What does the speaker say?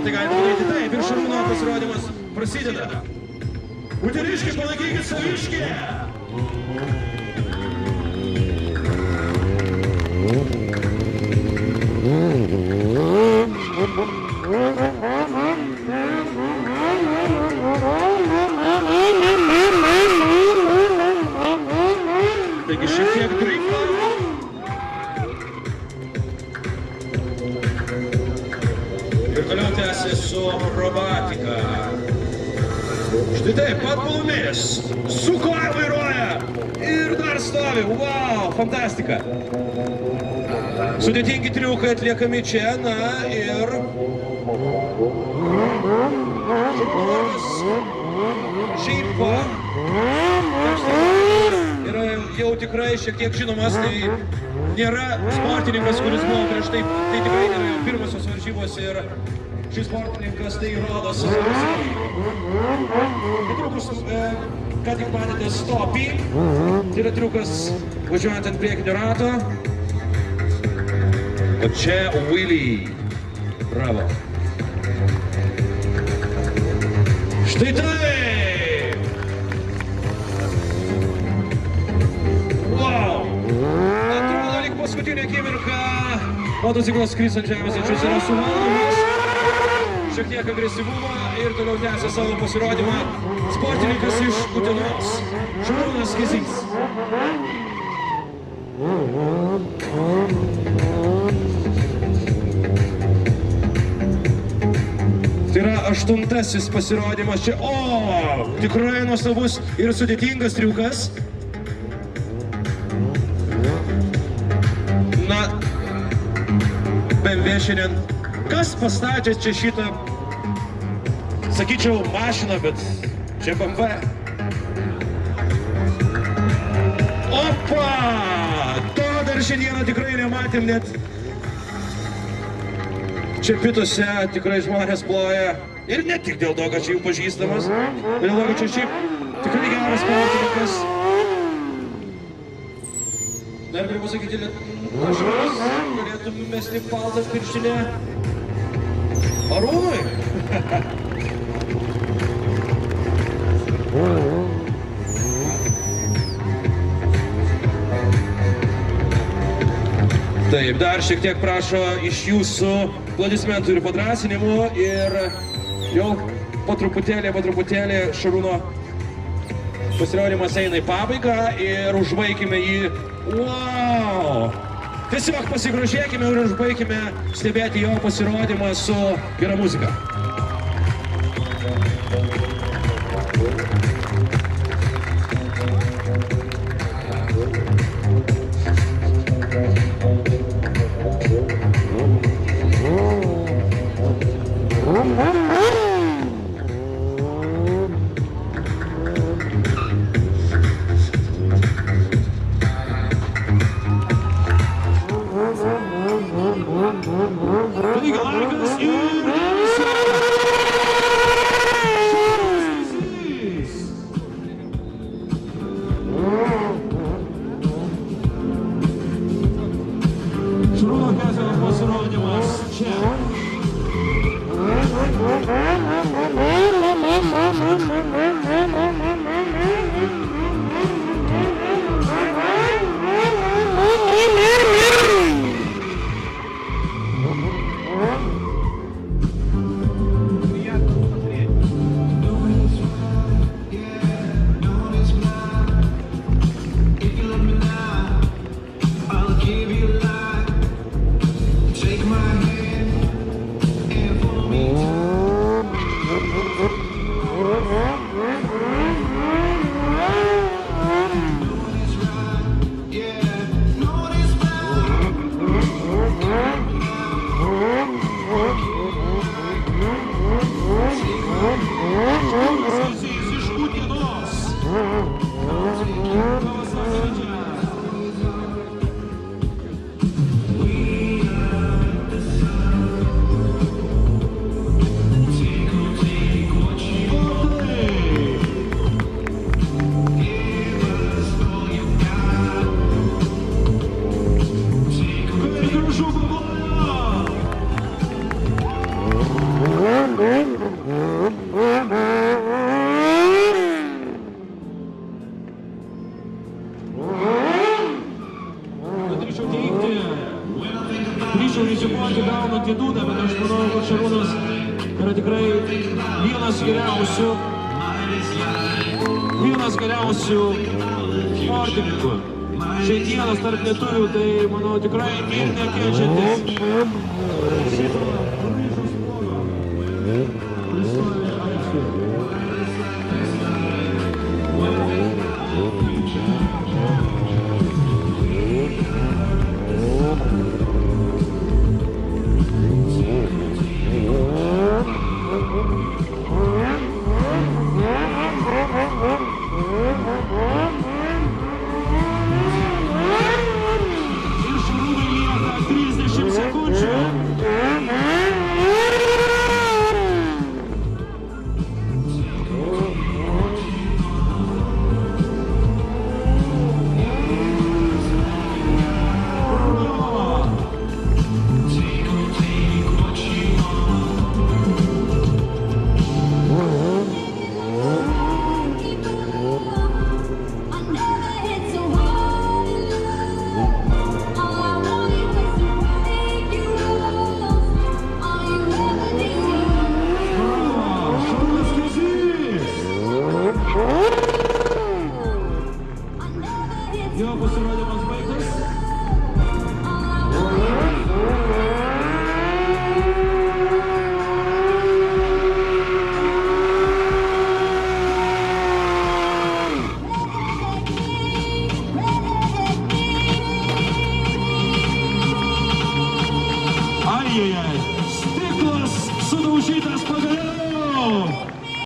tai galite padaryti taip. Ir Šarūno pasirodymas prasideda. Uteniškiai, palaikykit Saviškį! Taigi šiek tiek drifto. Ir toliau tęsė su akrobatika. Štai taip, pat Palumės. Sukoja vairuoja. Ir dar stovi. Wow, fantastika. Sudėtingi triukai atliekami čia, na ir... Šiaip yra jau tikrai šiek tiek žinomas, tai nėra sportininkas, kuris buvo prieš tai tikrai nėra jau pirmosios varžybos ir šis sportininkas tai rodo savo sėkmę. Netrukus, ką tik matėte stopį, tai yra triukas važiuojant ant priekinio rato. O čia Willy. Bravo. Štai taip! Wow! Atrodo, lyg paskutinė akimirka. Motociklas skris ant žemės, tačiau yra suvaldomas. Šiek tiek agresyvumo ir toliau tęsia savo pasirodymą. Sportininkas iš Utenos. Šarūnas Kezys. Tai yra 8. pasirodymas čia. O, tikrai nuostabus ir sudėtingas triukas. Na, BMW šiandien. Kas pastatė čia šitą, sakyčiau, mašiną, bet čia BMW. Opa! To dar šiandieną tikrai nematėm net. Čia pituose tikrai žmonės ploja. Ir ne tik dėl to, kad čia jų pažįstamas. Dėl to, kad čia šiaip tikrai geras sportininkas. Dar galiu pasakyti, Lietuviškas galėtų mesti paltas pirštinę Arūnui. Taip, dar šiek tiek prašo iš jūsų aplodismentų ir padrąsinimų ir jau po truputėlį Šarūno pasirodymas eina į pabaigą ir užbaikime jį. Wow! Tiesiog pasigrožėkime ir užbaikime stebėti jo pasirodymą su gera muzika. Drįčiau rizikuoti gaunant į dūdą, bet aš manau, kad Šarūnas yra tikrai vienas geriausių sportininkų. Šiandienas tarp lietuvių, tai manau tikrai ir nekenčiantis. Ir Šarūnai lieka 30 sekundžių. Jo pasirodymas baigtas. Ai, stiklas sudaužytas pagaliau.